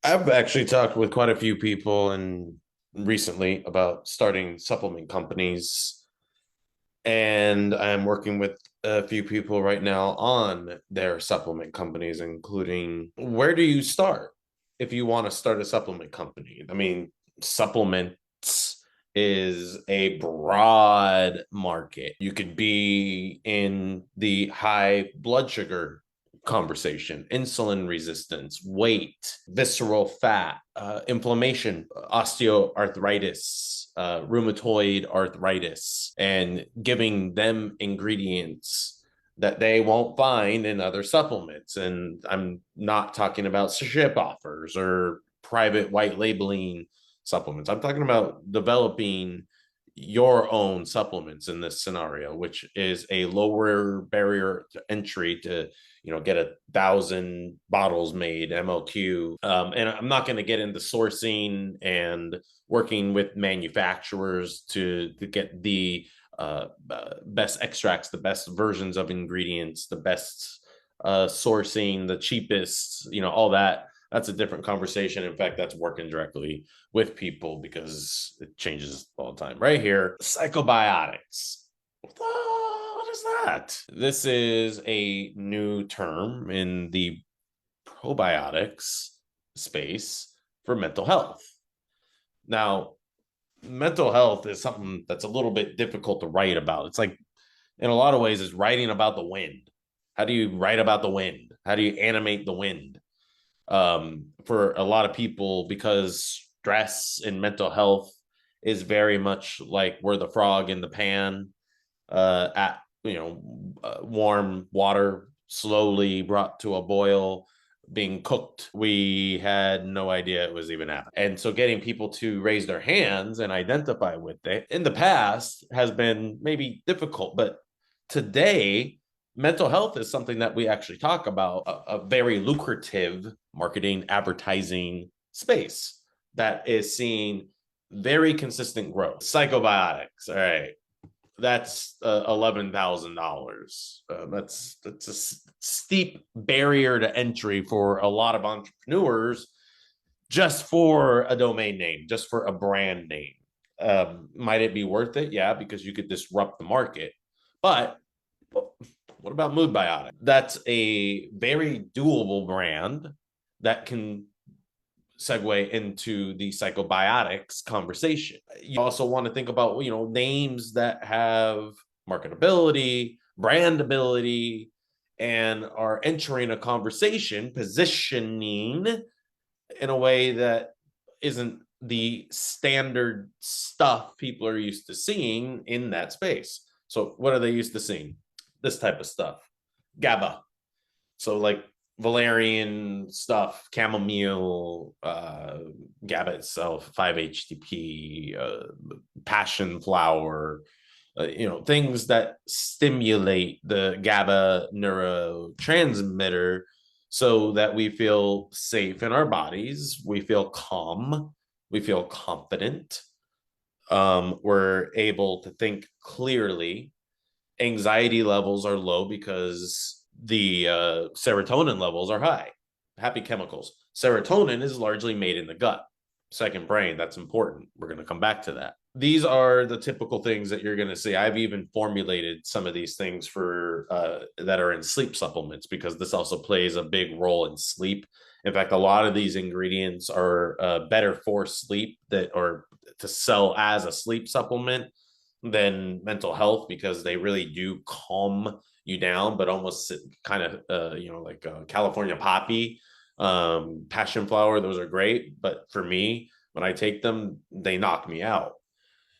I've actually talked with quite a few people and recently about starting supplement companies, and I'm working with a few people right now on their supplement companies, including where do you start if you want to start a supplement company? I mean, supplements is a broad market. You could be in the high blood sugar conversation, insulin resistance, weight, visceral fat, inflammation, osteoarthritis, rheumatoid arthritis, and giving them ingredients that they won't find in other supplements. And I'm not talking about ShipOffers or private white labeling supplements. I'm talking about developing your own supplements in this scenario, which is a lower barrier to entry to get 1,000 bottles made MOQ. And I'm not going to get into sourcing and working with manufacturers to get the best extracts, the best versions of ingredients, the best sourcing, the cheapest, all that. That's a different conversation. In fact, that's working directly with people because it changes all the time. Right here, psychobiotics. What is that? This is a new term in the probiotics space for mental health. Now, mental health is something that's a little bit difficult to write about. It's like, in a lot of ways, it's writing about the wind. How do you write about the wind? How do you animate the wind? For a lot of people, because stress and mental health is very much like we're the frog in the pan, at warm water, slowly brought to a boil, being cooked. We had no idea it was even happening. And so getting people to raise their hands and identify with it in the past has been maybe difficult, but today mental health is something that we actually talk about, a very lucrative marketing advertising space that is seeing very consistent growth. Psychobiotics, all right, that's $11,000. That's a steep barrier to entry for a lot of entrepreneurs, just for a domain name, just for a brand name. Might it be worth it? Yeah, because you could disrupt the market. But what about Mood Biotic? That's a very doable brand that can segue into the psychobiotics conversation. You also want to think about, names that have marketability, brandability, and are entering a conversation, positioning in a way that isn't the standard stuff people are used to seeing in that space. So what are they used to seeing? This type of stuff. GABA. So like valerian stuff, chamomile, GABA itself, 5-HTP, passion flower, things that stimulate the GABA neurotransmitter so that we feel safe in our bodies, we feel calm, we feel confident, we're able to think clearly. Anxiety levels are low because the serotonin levels are high. Happy chemicals. Serotonin is largely made in the gut, second brain. That's important. We're going to come back to that. These are the typical things that you're going to see. I've even formulated some of these things for that are in sleep supplements, because this also plays a big role in sleep. In fact, a lot of these ingredients are better for sleep, that or to sell as a sleep supplement, than mental health, because they really do calm you down, but almost kind of like California poppy, passion flower. Those are great, but for me, when I take them, they knock me out.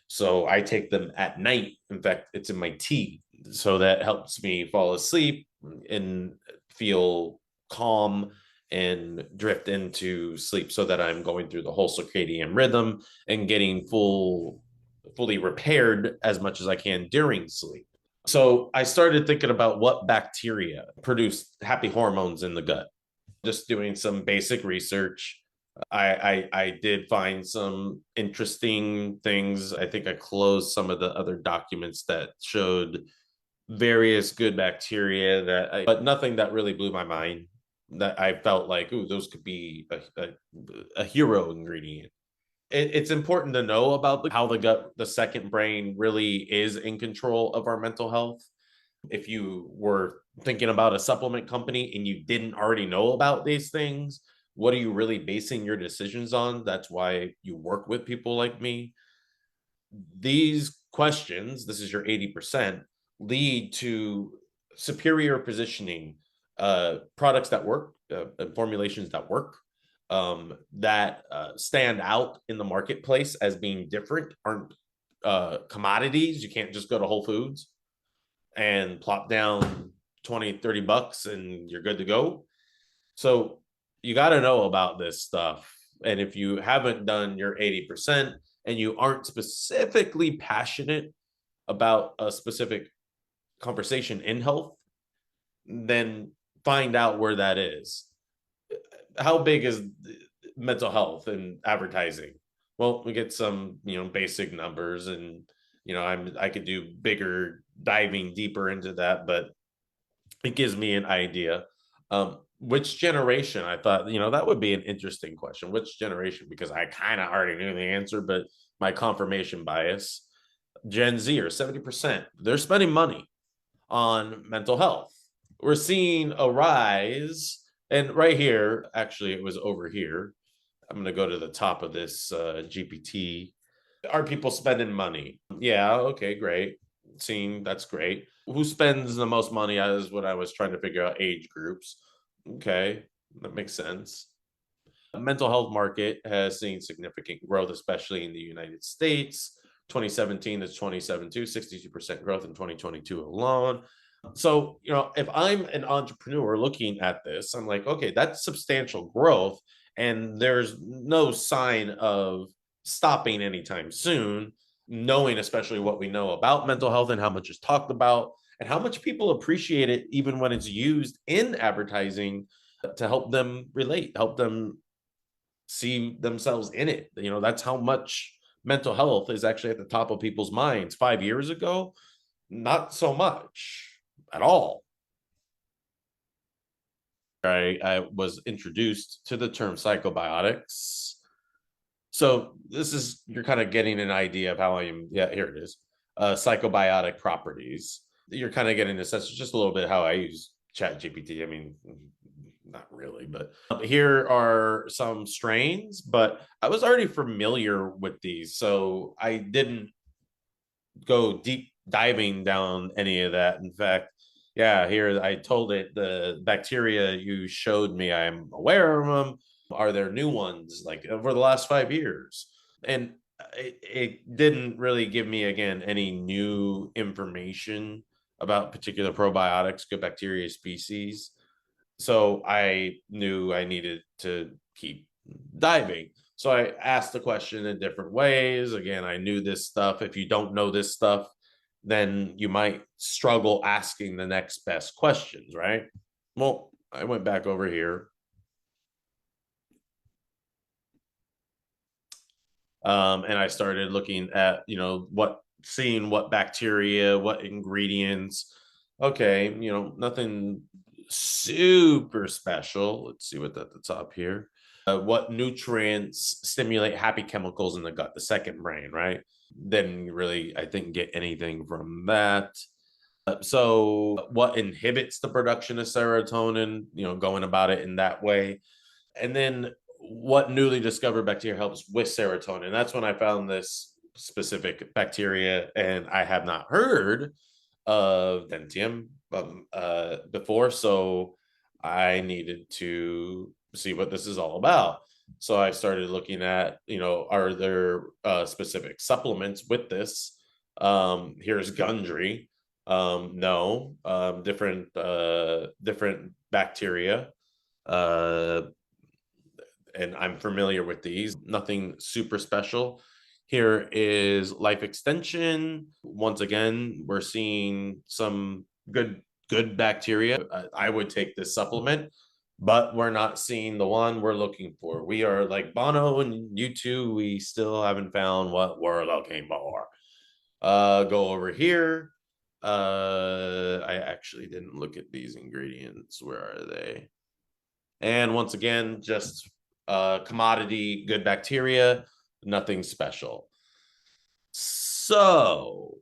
So I take them at night. In fact, it's in my tea, so that helps me fall asleep and feel calm and drift into sleep, so that I'm going through the whole circadian rhythm and getting fully repaired as much as I can during sleep. So I started thinking about what bacteria produce happy hormones in the gut. Just doing some basic research. I did find some interesting things. I think I closed some of the other documents that showed various good bacteria but nothing that really blew my mind. that I felt like, ooh, those could be a hero ingredient. It's important to know about how the gut, the second brain, really is in control of our mental health. If you were thinking about a supplement company and you didn't already know about these things, what are you really basing your decisions on? That's why you work with people like me. These questions, this is your 80%, lead to superior positioning, products that work, and formulations that work, that stand out in the marketplace as being different, aren't commodities. You can't just go to Whole Foods and plop down 20, $30 and you're good to go. So you got to know about this stuff. And if you haven't done your 80% and you aren't specifically passionate about a specific conversation in health, then find out where that is. How big is mental health and advertising? Well, we get some, basic numbers, and I could do bigger diving deeper into that, but it gives me an idea. Which generation? I thought, that would be an interesting question. Which generation? Because I kind of already knew the answer, but my confirmation bias. Gen Z, or 70%, they're spending money on mental health. We're seeing a rise, and right here, actually, it was over here. I'm going to go to the top of this GPT. Are people spending money? Yeah, okay, great. Seeing that's great. Who spends the most money is what I was trying to figure out, age groups. Okay, that makes sense. The mental health market has seen significant growth, especially in the United States. 2017 to 2072, 62% growth in 2022 alone. So, if I'm an entrepreneur looking at this, I'm like, okay, that's substantial growth, and there's no sign of stopping anytime soon, knowing especially what we know about mental health and how much is talked about and how much people appreciate it, even when it's used in advertising to help them relate, help them see themselves in it. That's how much mental health is actually at the top of people's minds. 5 years ago, not so much at all. I was introduced to the term psychobiotics. So this is, you're kind of getting an idea of how I am. Yeah, here it is. Psychobiotic properties. You're kind of getting a sense, just a little bit how I use Chat GPT. I mean, not really, but here are some strains, but I was already familiar with these, so I didn't go deep diving down any of that. In fact, yeah, here I told it, the bacteria you showed me, I'm aware of them. Are there new ones like over the last 5 years? And it didn't really give me, again, any new information about particular probiotics, good bacteria species. So I knew I needed to keep diving. So I asked the question in different ways. Again, I knew this stuff. If you don't know this stuff, then you might struggle asking the next best questions, right? Well, I went back over here. And I started looking at, seeing what bacteria, what ingredients. Okay, nothing super special. Let's see what's at the top here. What nutrients stimulate happy chemicals in the gut, the second brain, right? Didn't really, I think, get anything from that. So, what inhibits the production of serotonin? Going about it in that way. And then what newly discovered bacteria helps with serotonin? That's when I found this specific bacteria, and I have not heard of Dentium before, so I needed to see what this is all about. So I started looking at, are there specific supplements with this? Here's Gundry. No, different bacteria. Uh, and I'm familiar with these. Nothing super special. Here is life extension. Once again, we're seeing some good bacteria. I would take this supplement, but we're not seeing the one we're looking for. We are like Bono and U2. We still haven't found what we're looking for. Go over here. I actually didn't look at these ingredients. Where are they? And once again, just commodity good bacteria, nothing special. So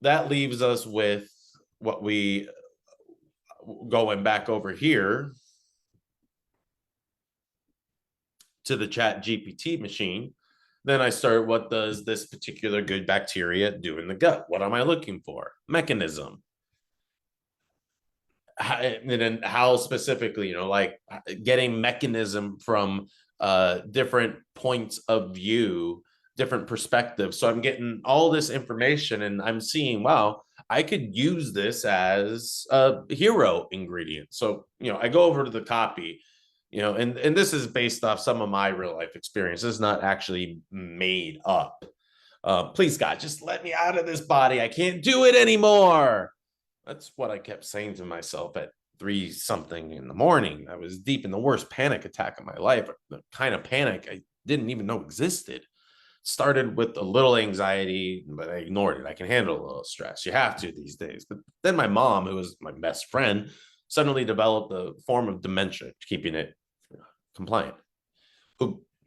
that leaves us with what we, going back over here to the chat GPT machine. Then I start, what does this particular good bacteria do in the gut? What am I looking for? Mechanism. And then how specifically, like getting mechanism from different points of view, different perspectives. So I'm getting all this information and I'm seeing, wow, I could use this as a hero ingredient. So, I go over to the copy, and this is based off some of my real life experience. This is not actually made up. Please, God, just let me out of this body. I can't do it anymore. That's what I kept saying to myself at 3 something in the morning. I was deep in the worst panic attack of my life, the kind of panic I didn't even know existed. Started with a little anxiety, but I ignored it. I can handle a little stress. You have to these days. But then my mom, who was my best friend, suddenly developed a form of dementia, keeping it compliant.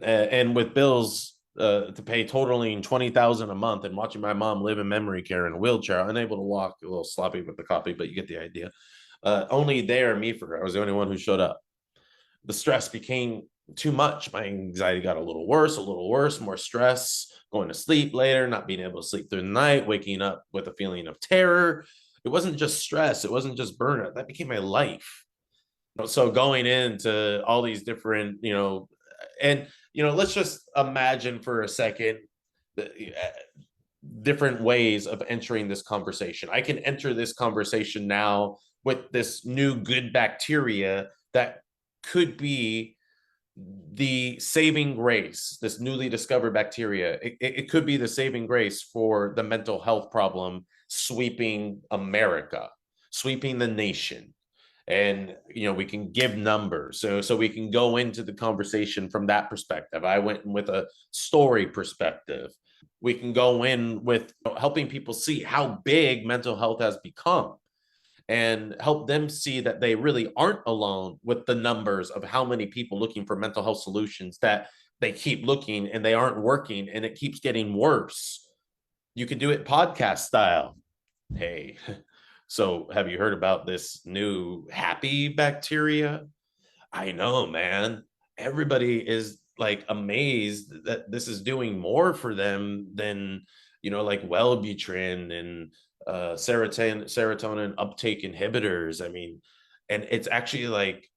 And with bills to pay totaling $20,000 a month, and watching my mom live in memory care in a wheelchair, unable to walk, a little sloppy with the copy, but you get the idea. Only there, me for her. I was the only one who showed up. The stress became too much. My anxiety got a little worse, more stress, going to sleep later, not being able to sleep through the night, waking up with a feeling of terror. It wasn't just stress. It wasn't just burnout. That became my life. So going into all these different, and let's just imagine for a second different ways of entering this conversation. I can enter this conversation now with this new good bacteria that could be the saving grace, this newly discovered bacteria. It could be the saving grace for the mental health problem sweeping America, sweeping the nation. And we can give numbers, so we can go into the conversation from that perspective. I went with a story perspective. We can go in with helping people see how big mental health has become, and help them see that they really aren't alone with the numbers of how many people looking for mental health solutions, that they keep looking and they aren't working and it keeps getting worse. You can do it podcast style. Hey, so have you heard about this new happy bacteria? I know, man. Everybody is like amazed that this is doing more for them than, like Wellbutrin and serotonin uptake inhibitors. I mean, and it's actually like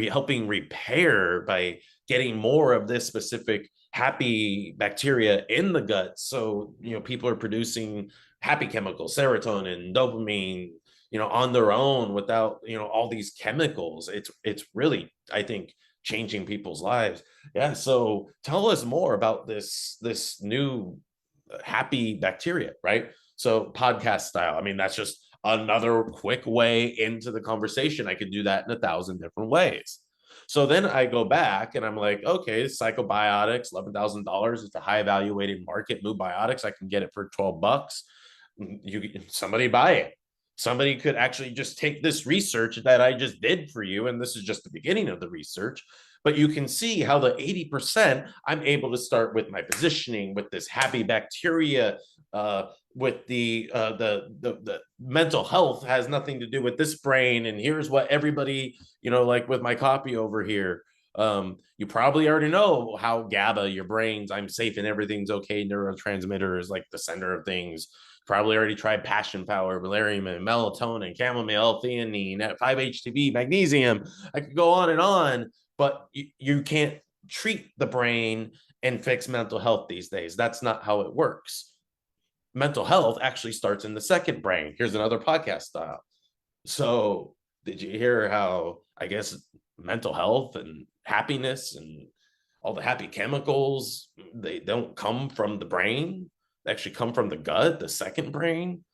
helping repair by getting more of this specific happy bacteria in the gut. So, people are producing happy chemicals, serotonin, dopamine, on their own without, all these chemicals. It's really, I think, changing people's lives. Yeah. So tell us more about this new happy bacteria, right? So podcast style. I mean, that's just another quick way into the conversation. I could do that in 1,000 different ways. So then I go back and I'm like, okay, psychobiotics, $11,000. It's a high evaluated market. Move Biotics, I can get it for $12. Somebody buy it. Somebody could actually just take this research that I just did for you, and this is just the beginning of the research. But you can see how the 80%, I'm able to start with my positioning, with this happy bacteria, with the mental health has nothing to do with this brain. And here's what everybody, like with my copy over here, you probably already know how GABA, your brains, I'm safe and everything's okay, neurotransmitter is like the center of things. Probably already tried passion power, valerian, melatonin, chamomile, theanine, 5-HTP, magnesium. I could go on, but you can't treat the brain and fix mental health these days. That's not how it works. Mental health actually starts in the second brain. Here's another podcast style. So did you hear how, I guess, mental health and happiness and all the happy chemicals, they don't come from the brain? They actually come from the gut, the second brain.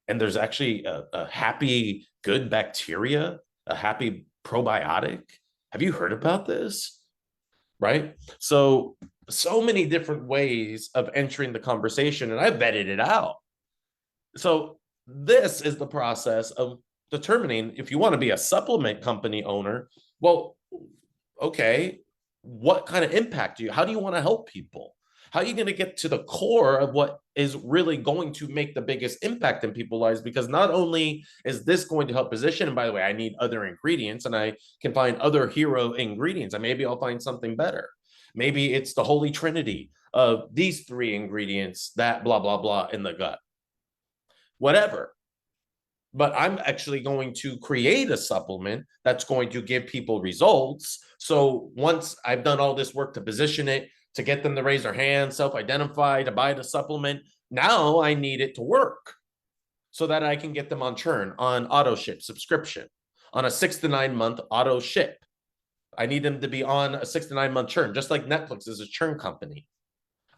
And there's actually a happy, good bacteria, a happy probiotic. Have you heard about this? Right? So many different ways of entering the conversation, and I vetted it out. So this is the process of determining if you want to be a supplement company owner. Well, okay, what kind of impact how do you want to help people? How are you going to get to the core of what is really going to make the biggest impact in people's lives? Because not only is this going to help position, and by the way, I need other ingredients and I can find other hero ingredients, and maybe I'll find something better. Maybe it's the holy trinity of these three ingredients that blah, blah, blah in the gut. Whatever. But I'm actually going to create a supplement that's going to give people results. So once I've done all this work to position it, to get them to raise their hand, self-identify, to buy the supplement, now I need it to work so that I can get them on churn, on auto ship subscription, on a 6 to 9 month auto ship. I need them to be on a 6 to 9 month churn, just like Netflix is a churn company.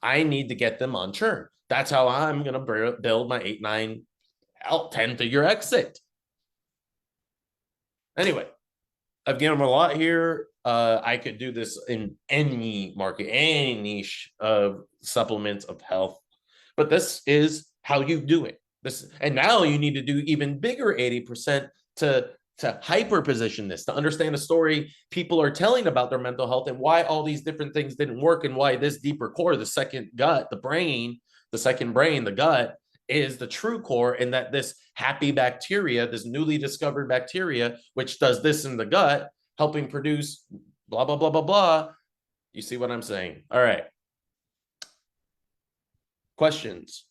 I need to get them on churn. That's how I'm going to build my 8, 9, 10-figure exit. Anyway, I've given them a lot here. I could do this in any market, any niche of supplements of health, but this is how you do it. And now you need to do even bigger 80% to hyper position this, to understand the story people are telling about their mental health and why all these different things didn't work, and why this deeper core, the second gut, the brain, the second brain, the gut, is the true core, and that this happy bacteria, this newly discovered bacteria, which does this in the gut, helping produce blah, blah, blah, blah, blah. You see what I'm saying? All right. Questions?